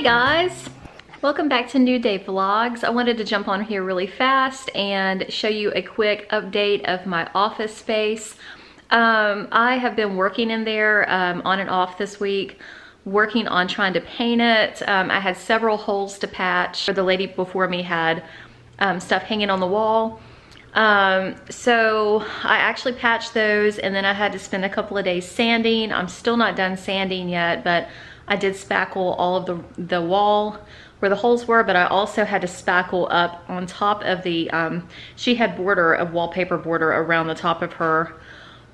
Guys, welcome back to New Day Vlogs. I wanted to jump on here really fast and show you a quick update of my office space. I have been working in there on and off this week, working on trying to paint it. I had several holes to patch. The lady before me had stuff hanging on the wall. So I actually patched those, and then I had to spend a couple of days sanding. I'm still not done sanding yet, but I did spackle all of the wall where the holes were, but I also had to spackle up on top of the, she had border of wallpaper border around the top of her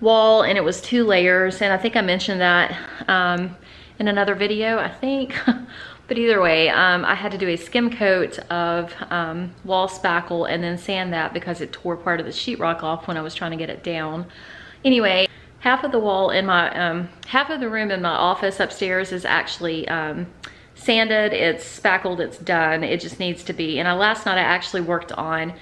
wall, and it was 2 layers, and I think I mentioned that in another video, I think. But either way, I had to do a skim coat of wall spackle and then sand that because it tore part of the sheetrock off when I was trying to get it down. Anyway, half of the wall in my, half of the room in my office upstairs is actually sanded, it's spackled, it's done. It just needs to be, and last night I actually worked on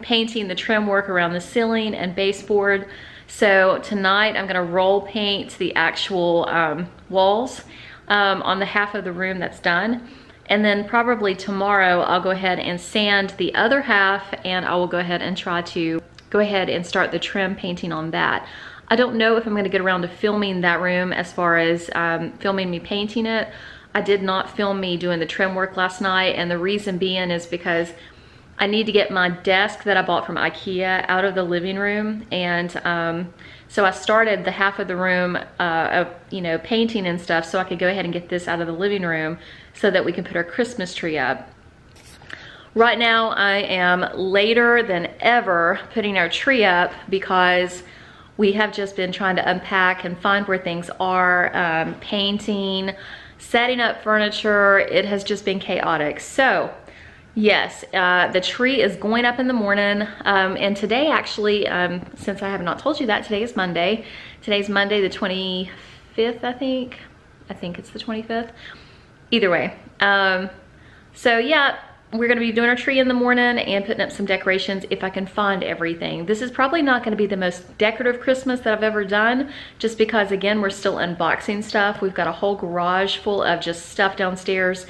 painting the trim work around the ceiling and baseboard. So tonight I'm gonna roll paint the actual walls on the half of the room that's done. And then probably tomorrow I'll go ahead and sand the other half, and I will go ahead and try to go ahead and start the trim painting on that. I don't know if I'm gonna get around to filming that room as far as filming me painting it. I did not film me doing the trim work last night, and the reason being is because I need to get my desk that I bought from IKEA out of the living room, and so I started the half of the room of, you know, painting and stuff so I could go ahead and get this out of the living room so that we can put our Christmas tree up. Right now I am later than ever putting our tree up because we have just been trying to unpack and find where things are, painting, setting up furniture. It has just been chaotic. So yes, the tree is going up in the morning, and today actually, since I have not told you that, today is Monday. Today's Monday the 25th, I think it's the 25th. Either way, so yeah, we're gonna be doing our tree in the morning and putting up some decorations if I can find everything. This is probably not gonna be the most decorative Christmas that I've ever done, just because again, we're still unboxing stuff. We've got a whole garage full of just stuff downstairs.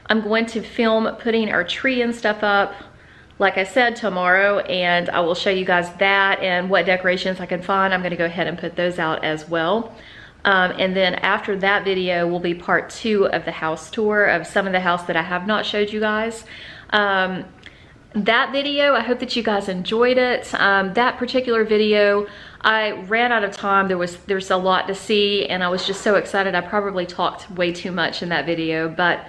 I'm going to film putting our tree and stuff up, like I said, tomorrow, and I will show you guys that and what decorations I can find. I'm gonna go ahead and put those out as well. And then after that video will be part 2 of the house tour of some of the house that I have not showed you guys. That video, I hope that you guys enjoyed it. That particular video, I ran out of time. There's a lot to see, and I was just so excited. I probably talked way too much in that video, but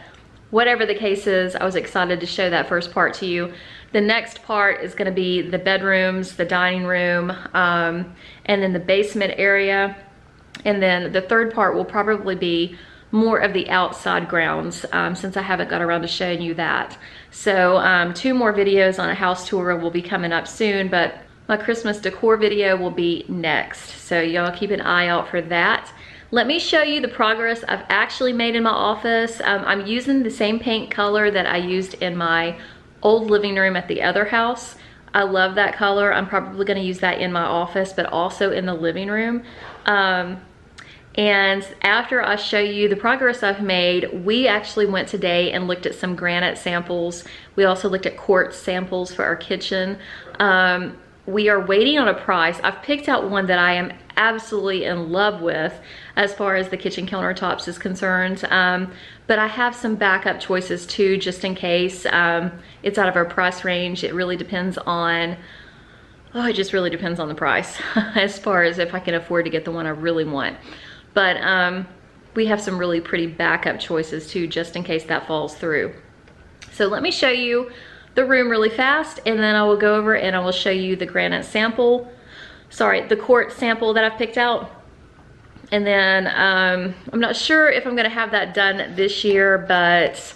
whatever the case is, I was excited to show that first part to you. The next part is gonna be the bedrooms, the dining room, and then the basement area. And then the third part will probably be more of the outside grounds, since I haven't got around to showing you that. So 2 more videos on a house tour will be coming up soon, but my Christmas decor video will be next. So y'all keep an eye out for that. Let me show you the progress I've actually made in my office. I'm using the same paint color that I used in my old living room at the other house. I love that color. I'm probably gonna use that in my office, but also in the living room. And after I show you the progress I've made, we actually went today and looked at some granite samples. We also looked at quartz samples for our kitchen. We are waiting on a price. I've picked out one that I am absolutely in love with as far as the kitchen countertops is concerned. But I have some backup choices too, just in case. It's out of our price range. It really depends on, it just really depends on the price as far as if I can afford to get the one I really want. But we have some really pretty backup choices too, just in case that falls through. So let me show you the room really fast, and then I will go over and I will show you the granite sample, the quartz sample that I've picked out. And then I'm not sure if I'm gonna have that done this year, but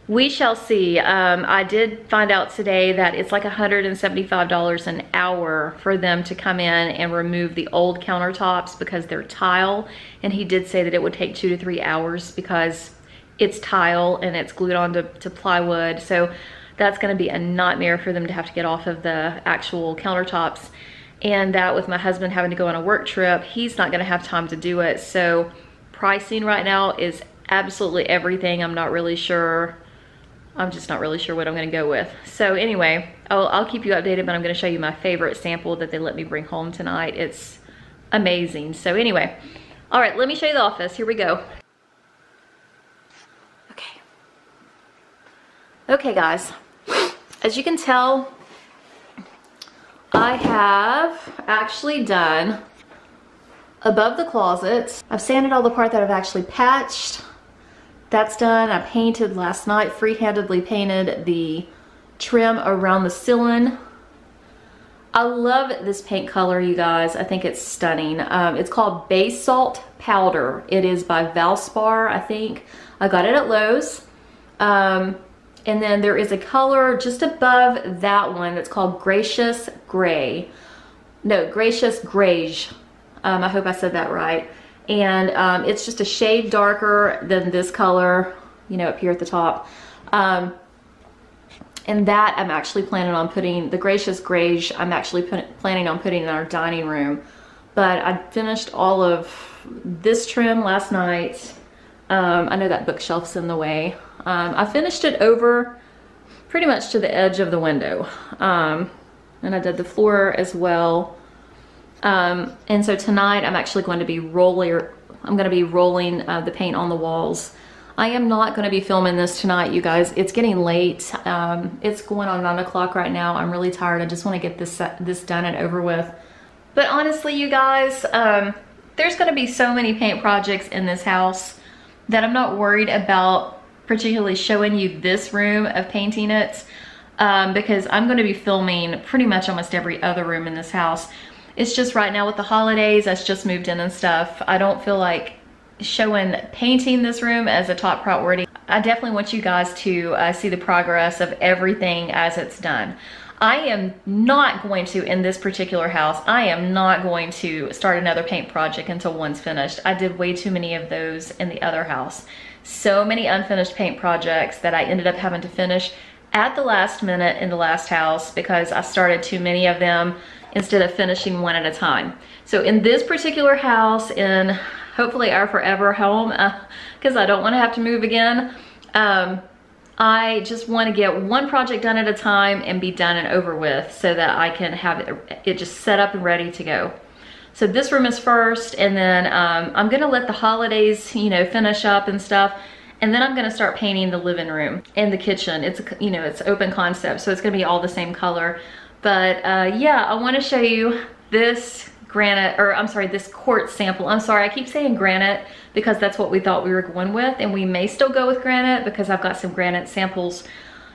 we shall see. I did find out today that it's like $175 an hour for them to come in and remove the old countertops because they're tile. And he did say that it would take 2 to 3 hours because it's tile and it's glued onto plywood. So that's gonna be a nightmare for them to have to get off of the actual countertops. And that with my husband having to go on a work trip, he's not gonna have time to do it. So pricing right now is absolutely everything. I'm not really sure. I'm just not really sure what I'm gonna go with. So anyway, I'll keep you updated, but I'm gonna show you my favorite sample that they let me bring home tonight. It's amazing. So anyway, all right, let me show you the office. Here we go. Okay. Okay, guys. As you can tell, I have actually done above the closet. I've sanded all the part that I've actually patched. That's done. I painted last night, free-handedly painted the trim around the ceiling. I love this paint color, you guys. I think it's stunning. It's called Base Salt Powder. It is by Valspar, I think. I got it at Lowe's. And then there is a color just above that one that's called Gracious Gray. No, Gracious Greige. I hope I said that right. And it's just a shade darker than this color, you know, up here at the top. And that I'm actually planning on putting, the Gracious Greige, I'm actually planning on putting in our dining room. But I finished all of this trim last night. I know that bookshelf's in the way. I finished it over pretty much to the edge of the window. And I did the floor as well. And so tonight I'm actually going to be rolling the paint on the walls. I am not going to be filming this tonight, you guys. It's getting late. It's going on 9 o'clock right now. I'm really tired. I just want to get this done and over with. But honestly, you guys, there's going to be so many paint projects in this house that I'm not worried about particularly showing you this room of painting it, because I'm going to be filming pretty much almost every other room in this house. It's just right now with the holidays, I just moved in and stuff, I don't feel like showing painting this room as a top priority. I definitely want you guys to see the progress of everything as it's done. I am not going to, in this particular house, I am not going to start another paint project until one's finished. I did way too many of those in the other house. So many unfinished paint projects that I ended up having to finish at the last minute in the last house because I started too many of them instead of finishing one at a time. So in this particular house, in hopefully our forever home, because I don't want to have to move again, I just want to get one project done at a time and be done and over with so that I can have it just set up and ready to go. So this room is first, and then I'm gonna let the holidays, you know, finish up and stuff, and then I'm gonna start painting the living room and the kitchen. It's, you know, it's open concept, so it's gonna be all the same color. But yeah, I want to show you this granite, or I'm sorry, this quartz sample. I'm sorry, I keep saying granite because that's what we thought we were going with, and we may still go with granite because I've got some granite samples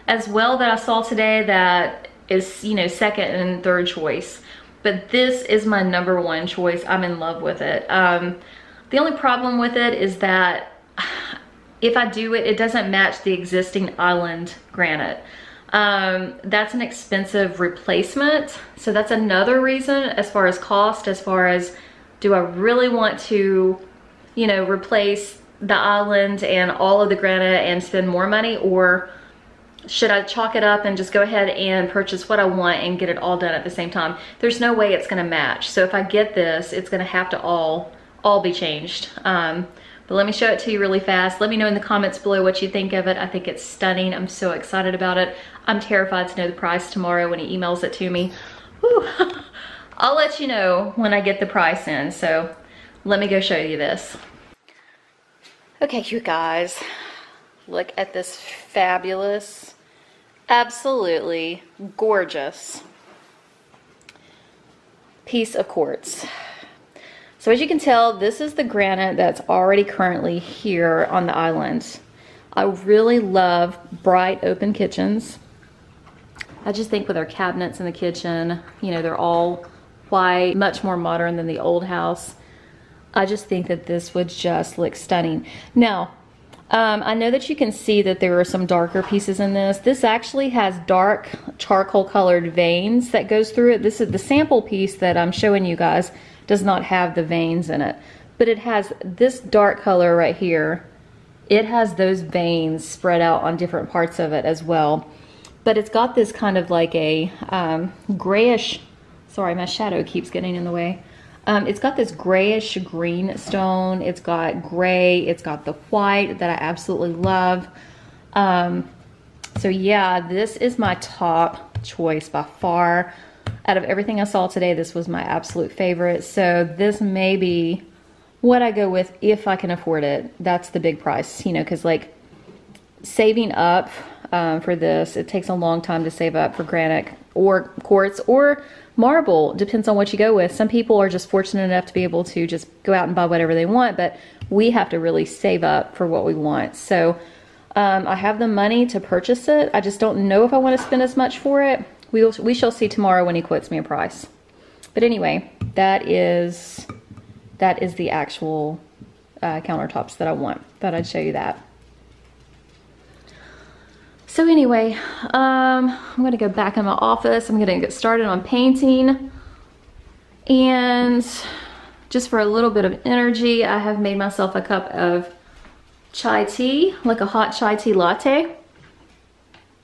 as well that I saw today that is, you know, second and third choice. But this is my number one choice. I'm in love with it. The only problem with it is that if I do it, it doesn't match the existing island granite. That's an expensive replacement. So that's another reason as far as cost, as far as do I really want to, you know, replace the island and all of the granite and spend more money, or should I chalk it up and just go ahead and purchase what I want and get it all done at the same time? There's no way it's gonna match. So if I get this, it's gonna have to all be changed. But let me show it to you really fast. Let me know in the comments below what you think of it. I think it's stunning. I'm so excited about it. I'm terrified to know the price tomorrow when he emails it to me. Whew. I'll let you know when I get the price in. So let me go show you this. Okay, you guys, look at this fabulous, absolutely gorgeous piece of quartz. So as you can tell, this is the granite that's already currently here on the island. I really love bright open kitchens. I just think with our cabinets in the kitchen, you know, they're all white, much more modern than the old house. I just think that this would just look stunning. Now, I know that you can see that there are some darker pieces in this. This actually has dark charcoal colored veins that goes through it. This is the sample piece that I'm showing you guys, does not have the veins in it, but it has this dark color right here. It has those veins spread out on different parts of it as well. But it's got this kind of like a grayish, sorry, my shadow keeps getting in the way. It's got this grayish green stone. It's got gray. It's got the white that I absolutely love. So yeah, this is my top choice by far. Out of everything I saw today, this was my absolute favorite. So this may be what I go with if I can afford it. That's the big price, you know, because like saving up for this, it takes a long time to save up for granite or quartz or marble. Depends on what you go with. Some people are just fortunate enough to be able to just go out and buy whatever they want, but we have to really save up for what we want. So I have the money to purchase it. I just don't know if I want to spend as much for it. We shall see tomorrow when he quotes me a price. But anyway, that is the actual countertops that I want. Thought I'd show you that. So anyway, I'm gonna go back in my office. I'm gonna get started on painting. And just for a little bit of energy, I have made myself a cup of chai tea, like a hot chai tea latte.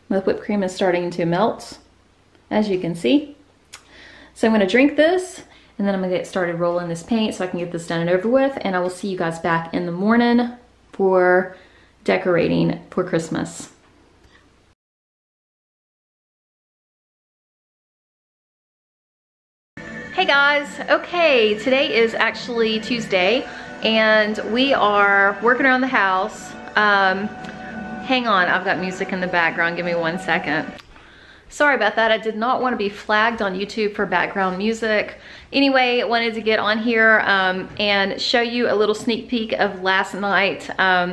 The whipped cream is starting to melt, as you can see. So I'm gonna drink this, and then I'm gonna get started rolling this paint so I can get this done and over with, and I will see you guys back in the morning for decorating for Christmas. Hey guys, okay, today is actually Tuesday and we are working around the house. Hang on, I've got music in the background, give me 1 second. Sorry about that, I did not want to be flagged on YouTube for background music. Anyway, I wanted to get on here and show you a little sneak peek of last night,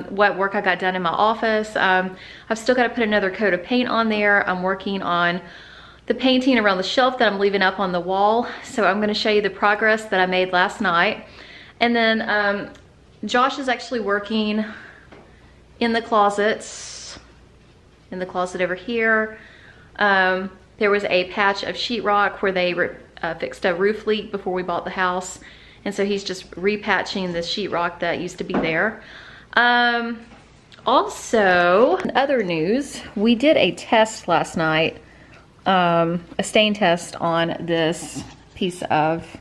what work I got done in my office. I've still got to put another coat of paint on there. I'm working on the painting around the shelf that I'm leaving up on the wall. So I'm gonna show you the progress that I made last night. And then Josh is actually working in the closets, in the closet over here. There was a patch of sheetrock where they fixed a roof leak before we bought the house. And so he's just repatching the sheetrock that used to be there. Also, in other news, we did a test last night, a stain test on this piece of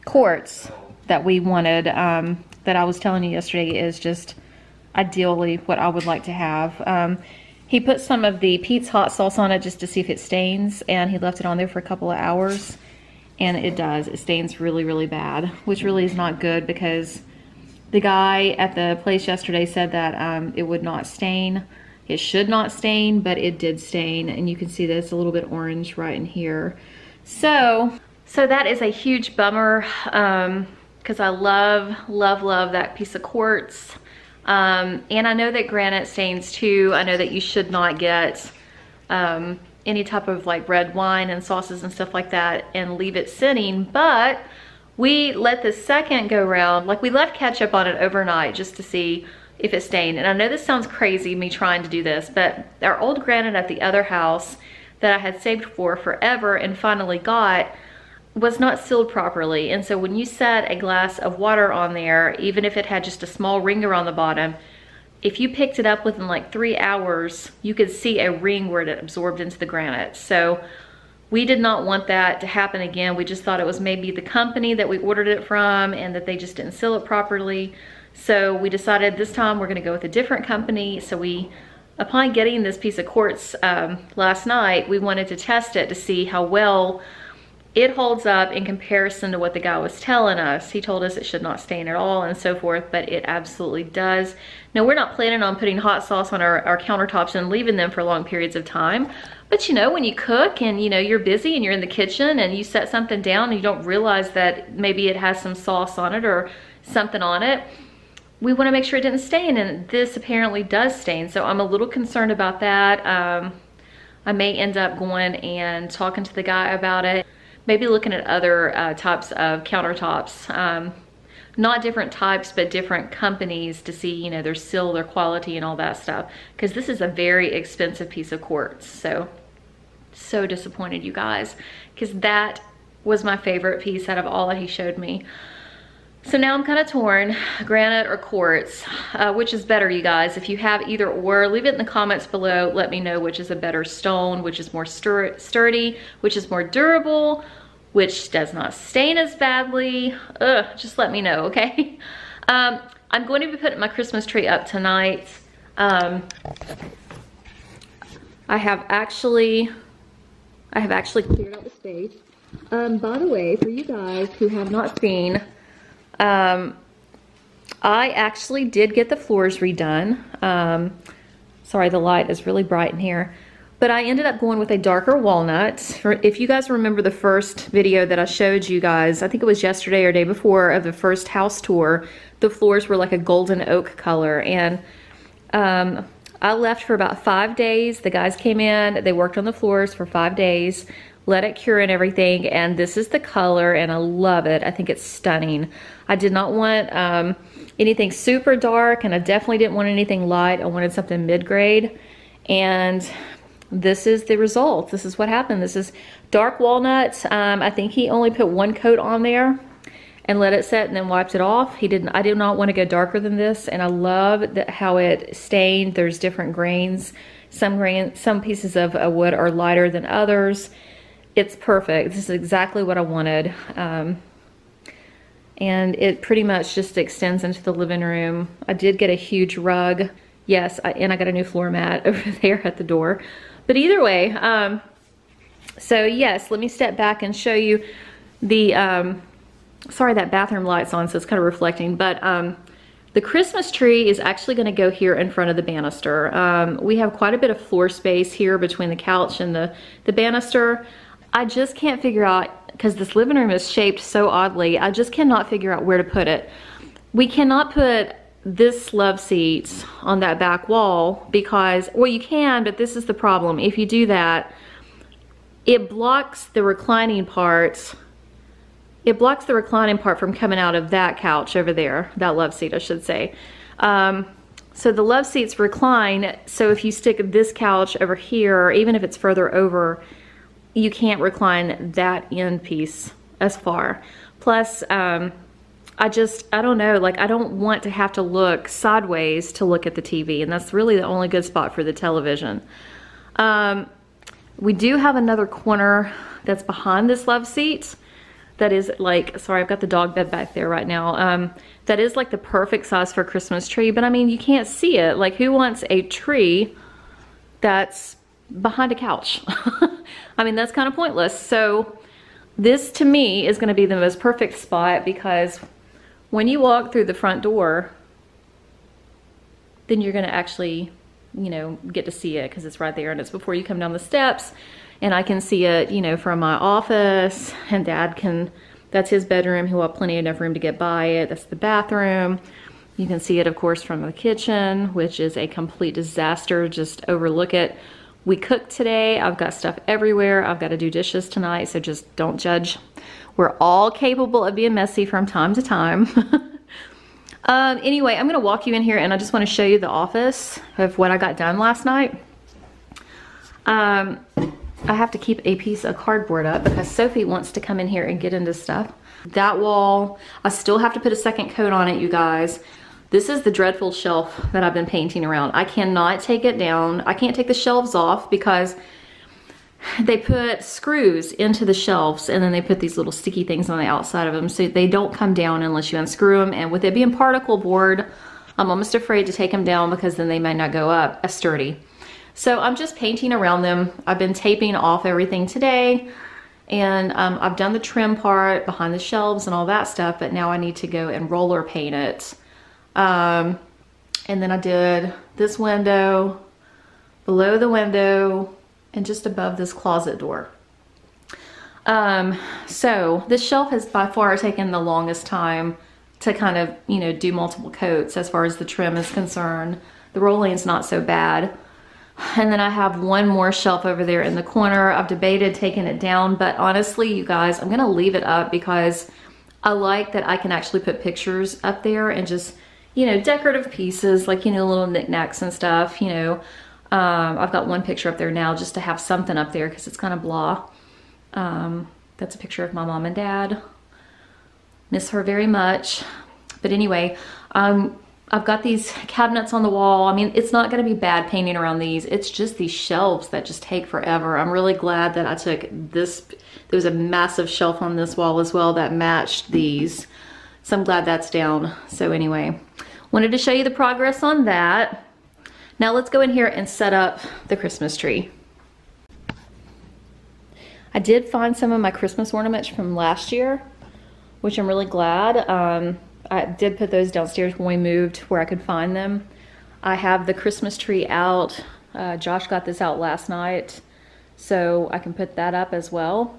quartz that we wanted, that I was telling you yesterday is just ideally what I would like to have. He put some of the Pete's hot sauce on it just to see if it stains, and he left it on there for a couple of hours, and it does. It stains really, really bad, which really is not good because the guy at the place yesterday said that it would not stain. It should not stain, but it did stain, and you can see that it's a little bit orange right in here. So that is a huge bummer, because I love, love, love that piece of quartz. And I know that granite stains too. I know that you should not get any type of like red wine and sauces and stuff like that and leave it sitting, but we let the second go round, like we left ketchup on it overnight just to see if it stained. And I know this sounds crazy, me trying to do this, but our old granite at the other house that I had saved for forever and finally got was not sealed properly. And so when you set a glass of water on there, even if it had just a small ring around the bottom, if you picked it up within like 3 hours, you could see a ring where it absorbed into the granite. So we did not want that to happen again. We just thought it was maybe the company that we ordered it from and that they just didn't seal it properly. So we decided this time we're gonna go with a different company. So upon getting this piece of quartz last night, we wanted to test it to see how well it holds up in comparison to what the guy was telling us. He told us it should not stain at all and so forth, but it absolutely does. Now, we're not planning on putting hot sauce on our countertops and leaving them for long periods of time. But you know, when you cook and you know, you're busy and you're in the kitchen and you set something down and you don't realize that maybe it has some sauce on it or something on it, we want to make sure it didn't stain, and this apparently does stain. So I'm a little concerned about that. I may end up going and talking to the guy about it. Maybe looking at other types of countertops, not different types, but different companies to see, you know, their seal, their quality and all that stuff. Because this is a very expensive piece of quartz. So disappointed, you guys, because that was my favorite piece out of all that he showed me. So now I'm kind of torn, granite or quartz, which is better, you guys? If you have either or, leave it in the comments below. Let me know which is a better stone, which is more sturdy, which is more durable, which does not stain as badly. Ugh, just let me know, okay? I'm going to be putting my Christmas tree up tonight. I have actually cleared out the space. By the way, for you guys who have not seen, I actually did get the floors redone. Sorry, the light is really bright in here. But I ended up going with a darker walnut. If you guys remember the first video that I showed you guys, I think it was yesterday or day before of the first house tour, the floors were like a golden oak color. And I left for about 5 days. The guys came in, they worked on the floors for 5 days, let it cure and everything, and this is the color, and I love it. I think it's stunning. I did not want anything super dark, and I definitely didn't want anything light. I wanted something mid-grade, and this is the result. This is what happened. This is dark walnut. I think he only put 1 coat on there and let it set and then wiped it off. He didn't. I did not want to go darker than this, and I love how it stained. There's different grains. Some pieces of wood are lighter than others. It's perfect. This is exactly what I wanted. And it pretty much just extends into the living room. I did get a huge rug. Yes, and I got a new floor mat over there at the door. But either way, so yes, let me step back and show you the, sorry, that bathroom light's on, so it's kind of reflecting, but the Christmas tree is actually gonna go here in front of the banister. We have quite a bit of floor space here between the couch and the banister. I just can't figure out, because this living room is shaped so oddly, I just cannot figure out where to put it. We cannot put this love seat on that back wall because, well, you can, but this is the problem. If you do that, it blocks the reclining part. It blocks the reclining part from coming out of that couch over there, that love seat, I should say. So the love seats recline, so if you stick this couch over here, or even if it's further over, you can't recline that end piece as far. Plus, I don't know, like I don't want to have to look sideways to look at the TV, and that's really the only good spot for the television. We do have another corner that's behind this love seat that is like, sorry, I've got the dog bed back there right now. That is like the perfect size for a Christmas tree, but I mean, you can't see it. Like, who wants a tree that's behind a couch? I mean, that's kind of pointless. So this to me is gonna be the most perfect spot, because when you walk through the front door, then you're gonna actually, you know, get to see it because it's right there, and it's before you come down the steps, and I can see it, you know, from my office, and Dad can, that's his bedroom. He'll have plenty enough room to get by it. That's the bathroom. You can see it, of course, from the kitchen, which is a complete disaster. Just overlook it. We cooked today. I've got stuff everywhere. I've got to do dishes tonight, so just don't judge. We're all capable of being messy from time to time. Anyway, I'm gonna walk you in here, and I just want to show you the office of what I got done last night. I have to keep a piece of cardboard up because Sophie wants to come in here and get into stuff. That wall, I still have to put a second coat on it, you guys. This is the dreadful shelf that I've been painting around. I cannot take it down. I can't take the shelves off because they put screws into the shelves, and then they put these little sticky things on the outside of them, so they don't come down unless you unscrew them. And with it being particle board, I'm almost afraid to take them down because then they may not go up as sturdy. So I'm just painting around them. I've been taping off everything today, and I've done the trim part behind the shelves and all that stuff, but now I need to go and roller paint it. And then I did this window, below the window, and just above this closet door. So this shelf has by far taken the longest time to kind of, you know, do multiple coats as far as the trim is concerned. The rolling's not so bad. And then I have one more shelf over there in the corner. I've debated taking it down, but honestly, you guys, I'm gonna leave it up because I like that I can actually put pictures up there and just, you know, decorative pieces, like, you know, little knickknacks and stuff, you know. I've got one picture up there now just to have something up there because it's kind of blah. That's a picture of my mom and dad. Miss her very much. But anyway, I'm I've got these cabinets on the wall. I mean, it's not gonna be bad painting around these. It's just these shelves that just take forever. I'm really glad that I took this. There was a massive shelf on this wall as well that matched these. So I'm glad that's down. So anyway, wanted to show you the progress on that. Now let's go in here and set up the Christmas tree. I did find some of my Christmas ornaments from last year, which I'm really glad. I did put those downstairs when we moved where I could find them. I have the Christmas tree out. Josh got this out last night, so I can put that up as well.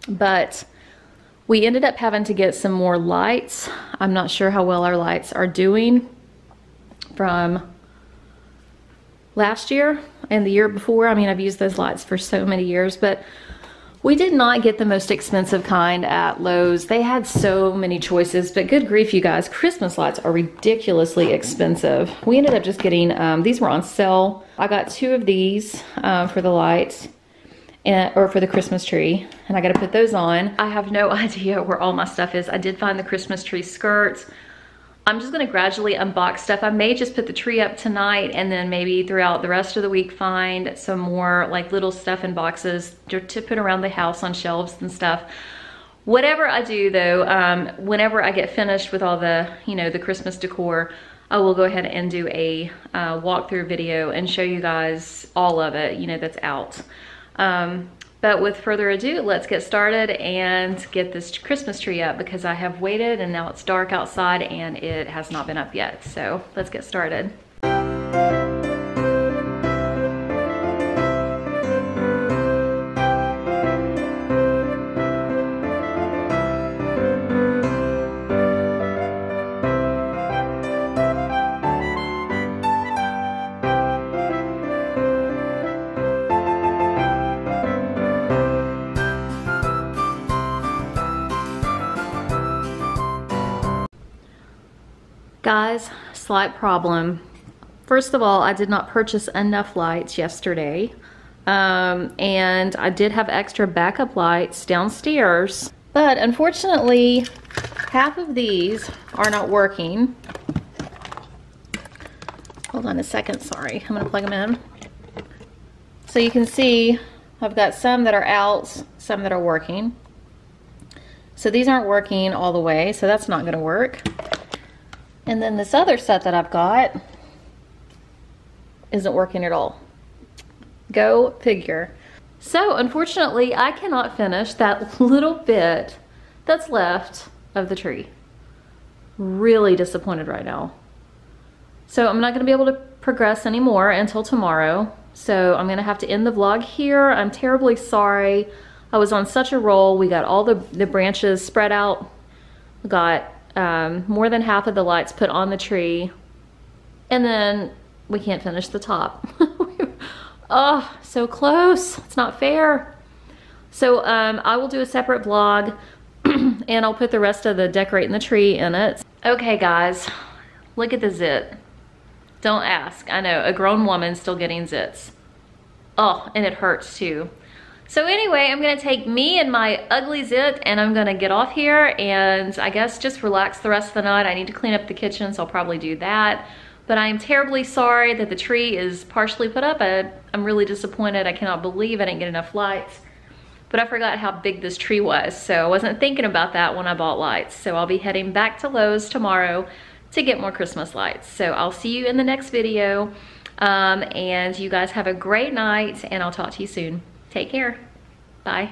But we ended up having to get some more lights. I'm not sure how well our lights are doing from last year and the year before. I mean, I've used those lights for so many years, but we did not get the most expensive kind at Lowe's. They had so many choices, but good grief, you guys, Christmas lights are ridiculously expensive. We ended up just getting, these were on sale. I got 2 of these for the lights, or for the Christmas tree, and I gotta put those on. I have no idea where all my stuff is. I did find the Christmas tree skirts. I'm just gonna gradually unbox stuff. I may just put the tree up tonight and then maybe throughout the rest of the week find some more like little stuff in boxes to put around the house on shelves and stuff. Whatever I do though, whenever I get finished with all the, you know, the Christmas decor, I will go ahead and do a walkthrough video and show you guys all of it, you know, that's out. But with further ado, let's get started and get this Christmas tree up because I have waited and now it's dark outside and it has not been up yet. So let's get started. Guys, slight problem. First of all, I did not purchase enough lights yesterday. And I did have extra backup lights downstairs. But unfortunately, half of these are not working. Hold on a second, sorry. I'm gonna plug them in. So you can see, I've got some that are out, some that are working. So these aren't working all the way, so that's not gonna work. And then this other set that I've got isn't working at all. Go figure. So unfortunately, I cannot finish that little bit that's left of the tree. Really disappointed right now. So I'm not gonna be able to progress anymore until tomorrow. So I'm gonna have to end the vlog here. I'm terribly sorry. I was on such a roll. We got all the branches spread out. We got more than half of the lights put on the tree, and then we can't finish the top. Oh, so close. It's not fair. So I will do a separate vlog and I'll put the rest of the decorating the tree in it. Okay guys, look at the zit. Don't ask. I know, a grown woman still getting zits. Oh, and it hurts too. So anyway, I'm gonna take me and my ugly zit and I'm gonna get off here and I guess just relax the rest of the night. I need to clean up the kitchen, so I'll probably do that. But I am terribly sorry that the tree is partially put up. I'm really disappointed. I cannot believe I didn't get enough lights. But I forgot how big this tree was, so I wasn't thinking about that when I bought lights. So I'll be heading back to Lowe's tomorrow to get more Christmas lights. So I'll see you in the next video. And you guys have a great night and I'll talk to you soon. Take care. Bye.